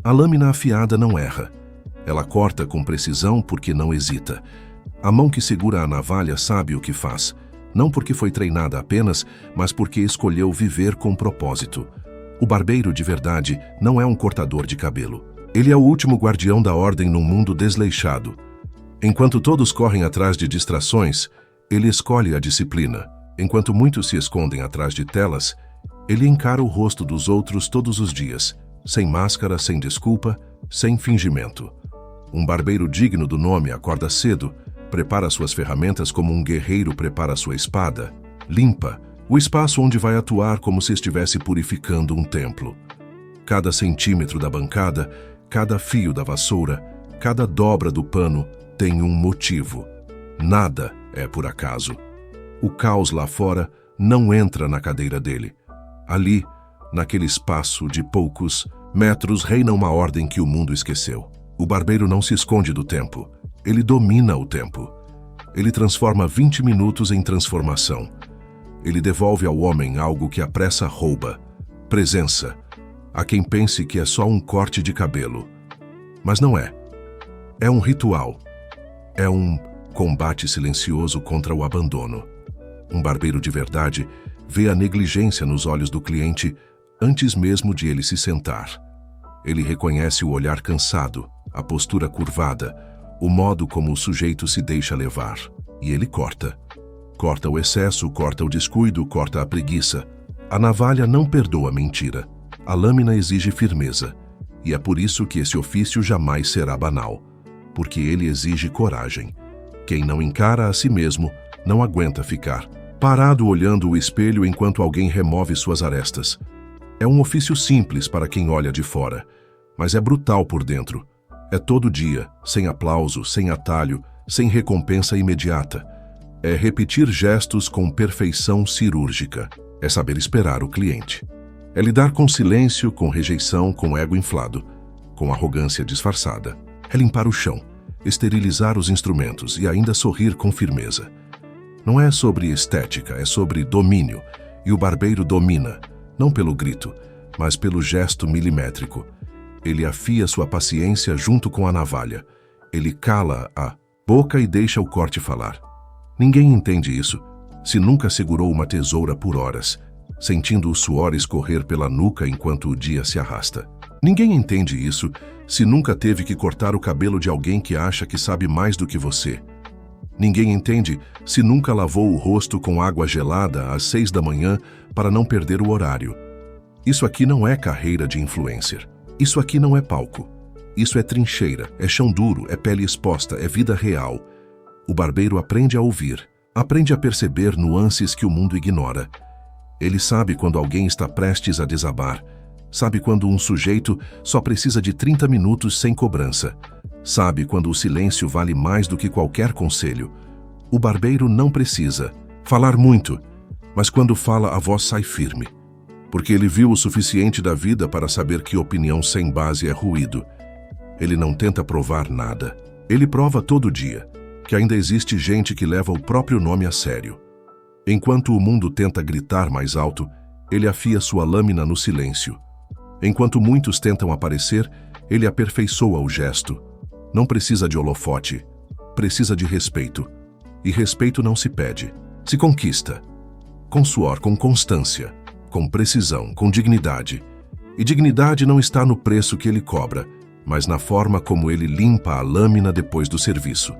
A lâmina afiada não erra. Ela corta com precisão porque não hesita. A mão que segura a navalha sabe o que faz, não porque foi treinada apenas, mas porque escolheu viver com propósito. O barbeiro de verdade não é um cortador de cabelo. Ele é o último guardião da ordem num mundo desleixado. Enquanto todos correm atrás de distrações, ele escolhe a disciplina. Enquanto muitos se escondem atrás de telas, ele encara o rosto dos outros todos os dias, sem máscara, sem desculpa, sem fingimento. Um barbeiro digno do nome acorda cedo, prepara suas ferramentas como um guerreiro prepara sua espada, limpa o espaço onde vai atuar como se estivesse purificando um templo. Cada centímetro da bancada, cada fio da vassoura, cada dobra do pano tem um motivo. Nada é por acaso. O caos lá fora não entra na cadeira dele. Ali, naquele espaço de poucos metros, reina uma ordem que o mundo esqueceu. O barbeiro não se esconde do tempo. Ele domina o tempo. Ele transforma 20 minutos em transformação. Ele devolve ao homem algo que a pressa rouba: presença. A quem pense que é só um corte de cabelo. Mas não é. É um ritual. É um combate silencioso contra o abandono. Um barbeiro de verdade vê a negligência nos olhos do cliente antes mesmo de ele se sentar. Ele reconhece o olhar cansado, a postura curvada, o modo como o sujeito se deixa levar. E ele corta. Corta o excesso, corta o descuido, corta a preguiça. A navalha não perdoa mentira. A lâmina exige firmeza. E é por isso que esse ofício jamais será banal. Porque ele exige coragem. Quem não encara a si mesmo não aguenta ficar parado olhando o espelho enquanto alguém remove suas arestas. É um ofício simples para quem olha de fora, mas é brutal por dentro. É todo dia, sem aplauso, sem atalho, sem recompensa imediata. É repetir gestos com perfeição cirúrgica. É saber esperar o cliente. É lidar com silêncio, com rejeição, com ego inflado, com arrogância disfarçada. É limpar o chão, esterilizar os instrumentos e ainda sorrir com firmeza. Não é sobre estética, é sobre domínio. E o barbeiro domina, não pelo grito, mas pelo gesto milimétrico. Ele afia sua paciência junto com a navalha. Ele cala a boca e deixa o corte falar. Ninguém entende isso se nunca segurou uma tesoura por horas, sentindo o suor escorrer pela nuca enquanto o dia se arrasta. Ninguém entende isso se nunca teve que cortar o cabelo de alguém que acha que sabe mais do que você. Ninguém entende se nunca lavou o rosto com água gelada às 6 da manhã para não perder o horário. Isso aqui não é carreira de influencer. Isso aqui não é palco. Isso é trincheira, é chão duro, é pele exposta, é vida real. O barbeiro aprende a ouvir, aprende a perceber nuances que o mundo ignora. Ele sabe quando alguém está prestes a desabar. Sabe quando um sujeito só precisa de 30 minutos sem cobrança. Sabe quando o silêncio vale mais do que qualquer conselho. O barbeiro não precisa falar muito, mas quando fala a voz sai firme. Porque ele viu o suficiente da vida para saber que opinião sem base é ruído. Ele não tenta provar nada. Ele prova todo dia que ainda existe gente que leva o próprio nome a sério. Enquanto o mundo tenta gritar mais alto, ele afia sua lâmina no silêncio. Enquanto muitos tentam aparecer, ele aperfeiçoa o gesto. Não precisa de holofote, precisa de respeito. E respeito não se pede, se conquista. Com suor, com constância, com precisão, com dignidade. E dignidade não está no preço que ele cobra, mas na forma como ele limpa a lâmina depois do serviço.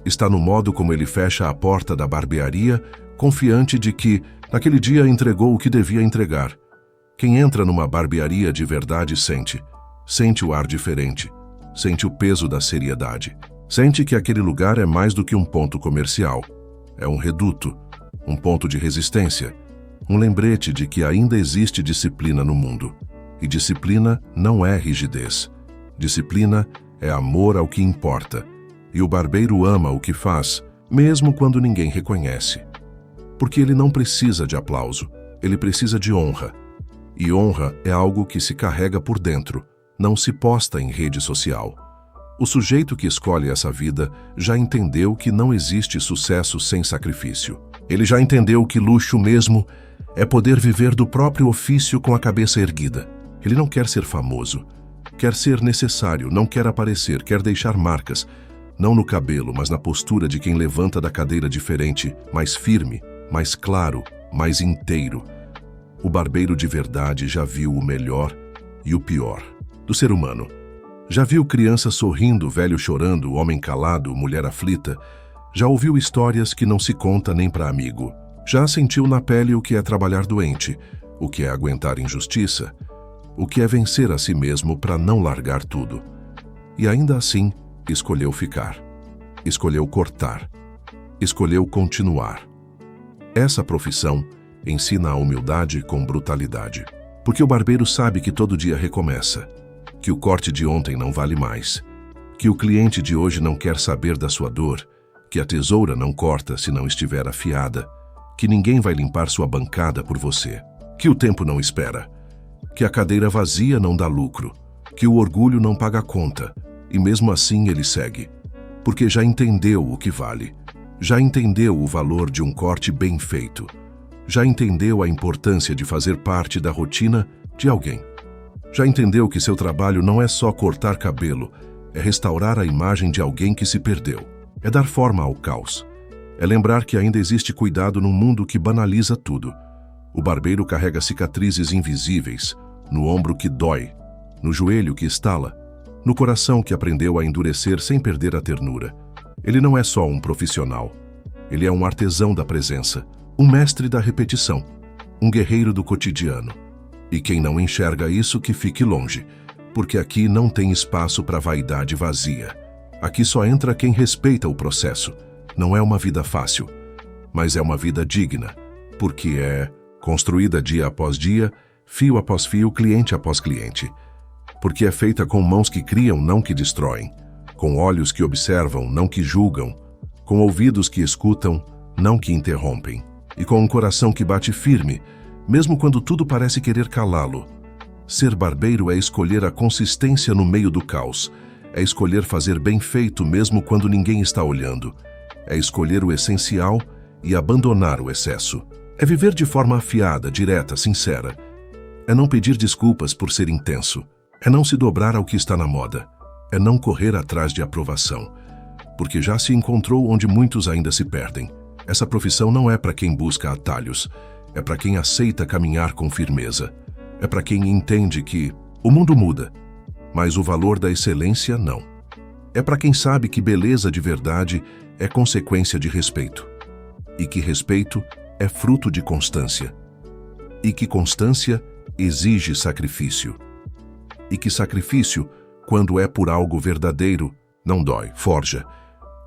Está no modo como ele fecha a porta da barbearia, confiante de que, naquele dia, entregou o que devia entregar. Quem entra numa barbearia de verdade sente o ar diferente. Sente o peso da seriedade. Sente que aquele lugar é mais do que um ponto comercial. É um reduto, um ponto de resistência, um lembrete de que ainda existe disciplina no mundo. E disciplina não é rigidez. Disciplina é amor ao que importa. E o barbeiro ama o que faz, mesmo quando ninguém reconhece. Porque ele não precisa de aplauso, ele precisa de honra. E honra é algo que se carrega por dentro, não se posta em rede social. O sujeito que escolhe essa vida já entendeu que não existe sucesso sem sacrifício. Ele já entendeu que luxo mesmo é poder viver do próprio ofício com a cabeça erguida. Ele não quer ser famoso. Quer ser necessário, não quer aparecer, quer deixar marcas, não no cabelo, mas na postura de quem levanta da cadeira diferente, mais firme, mais claro, mais inteiro. O barbeiro de verdade já viu o melhor e o pior do ser humano. Já viu criança sorrindo, velho chorando, homem calado, mulher aflita. Já ouviu histórias que não se conta nem para amigo. Já sentiu na pele o que é trabalhar doente, o que é aguentar injustiça, o que é vencer a si mesmo para não largar tudo. E ainda assim, escolheu ficar. Escolheu cortar. Escolheu continuar. Essa profissão ensina a humildade com brutalidade. Porque o barbeiro sabe que todo dia recomeça, que o corte de ontem não vale mais, que o cliente de hoje não quer saber da sua dor, que a tesoura não corta se não estiver afiada, que ninguém vai limpar sua bancada por você, que o tempo não espera, que a cadeira vazia não dá lucro, que o orgulho não paga conta, e mesmo assim ele segue, porque já entendeu o que vale, já entendeu o valor de um corte bem feito, já entendeu a importância de fazer parte da rotina de alguém. Já entendeu que seu trabalho não é só cortar cabelo, é restaurar a imagem de alguém que se perdeu. É dar forma ao caos. É lembrar que ainda existe cuidado num mundo que banaliza tudo. O barbeiro carrega cicatrizes invisíveis, no ombro que dói, no joelho que estala, no coração que aprendeu a endurecer sem perder a ternura. Ele não é só um profissional. Ele é um artesão da presença, um mestre da repetição, um guerreiro do cotidiano. E quem não enxerga isso, que fique longe, porque aqui não tem espaço para vaidade vazia. Aqui só entra quem respeita o processo. Não é uma vida fácil, mas é uma vida digna, porque é construída dia após dia, fio após fio, cliente após cliente. Porque é feita com mãos que criam, não que destroem, com olhos que observam, não que julgam, com ouvidos que escutam, não que interrompem, e com um coração que bate firme, mesmo quando tudo parece querer calá-lo. Ser barbeiro é escolher a consistência no meio do caos, é escolher fazer bem feito mesmo quando ninguém está olhando, é escolher o essencial e abandonar o excesso. É viver de forma afiada, direta, sincera. É não pedir desculpas por ser intenso. É não se dobrar ao que está na moda. É não correr atrás de aprovação, porque já se encontrou onde muitos ainda se perdem. Essa profissão não é para quem busca atalhos, é para quem aceita caminhar com firmeza. É para quem entende que o mundo muda, mas o valor da excelência não. É para quem sabe que beleza de verdade é consequência de respeito, e que respeito é fruto de constância, e que constância exige sacrifício, e que sacrifício, quando é por algo verdadeiro, não dói, forja.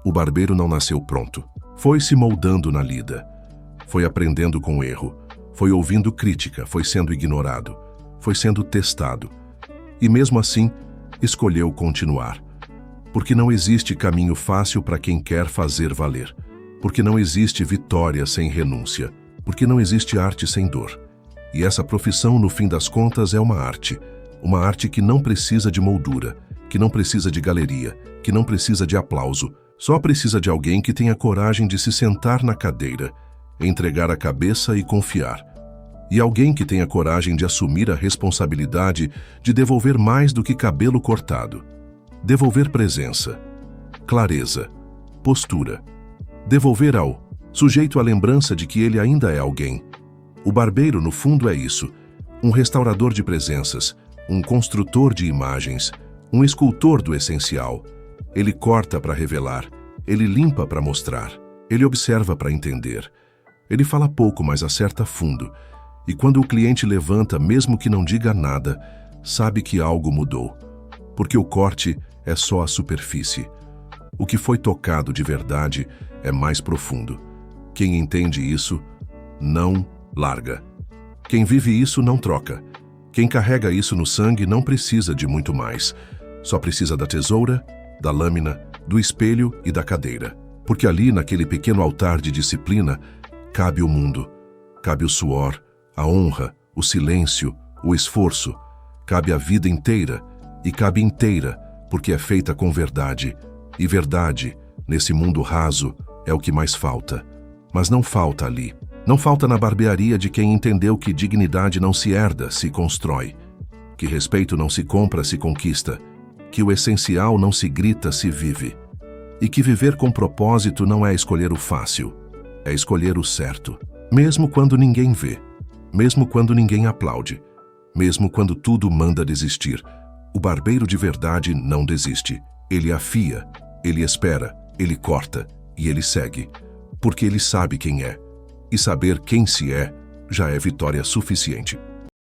O barbeiro não nasceu pronto. Foi se moldando na lida. Foi aprendendo com o erro. Foi ouvindo crítica, foi sendo ignorado. Foi sendo testado. E mesmo assim, escolheu continuar. Porque não existe caminho fácil para quem quer fazer valer. Porque não existe vitória sem renúncia. Porque não existe arte sem dor. E essa profissão, no fim das contas, é uma arte. Uma arte que não precisa de moldura, que não precisa de galeria, que não precisa de aplauso. Só precisa de alguém que tenha coragem de se sentar na cadeira, entregar a cabeça e confiar. E alguém que tenha coragem de assumir a responsabilidade de devolver mais do que cabelo cortado. Devolver presença, clareza, postura. Devolver ao sujeito a lembrança de que ele ainda é alguém. O barbeiro, no fundo, é isso. Um restaurador de presenças, um construtor de imagens, um escultor do essencial. Ele corta para revelar, ele limpa para mostrar, ele observa para entender. Ele fala pouco, mas acerta fundo. E quando o cliente levanta, mesmo que não diga nada, sabe que algo mudou. Porque o corte é só a superfície. O que foi tocado de verdade é mais profundo. Quem entende isso, não larga. Quem vive isso, não troca. Quem carrega isso no sangue não precisa de muito mais. Só precisa da tesoura, da lâmina, do espelho e da cadeira. Porque ali, naquele pequeno altar de disciplina, cabe o mundo. Cabe o suor, a honra, o silêncio, o esforço. Cabe a vida inteira, e cabe inteira, porque é feita com verdade. E verdade, nesse mundo raso, é o que mais falta. Mas não falta ali. Não falta na barbearia de quem entendeu que dignidade não se herda, se constrói. que respeito não se compra, se conquista, que o essencial não se grita, se vive, e que viver com propósito não é escolher o fácil, é escolher o certo, mesmo quando ninguém vê, mesmo quando ninguém aplaude, mesmo quando tudo manda desistir. O barbeiro de verdade não desiste. Ele afia, ele espera, ele corta e ele segue, porque ele sabe quem é, e saber quem se é já é vitória suficiente.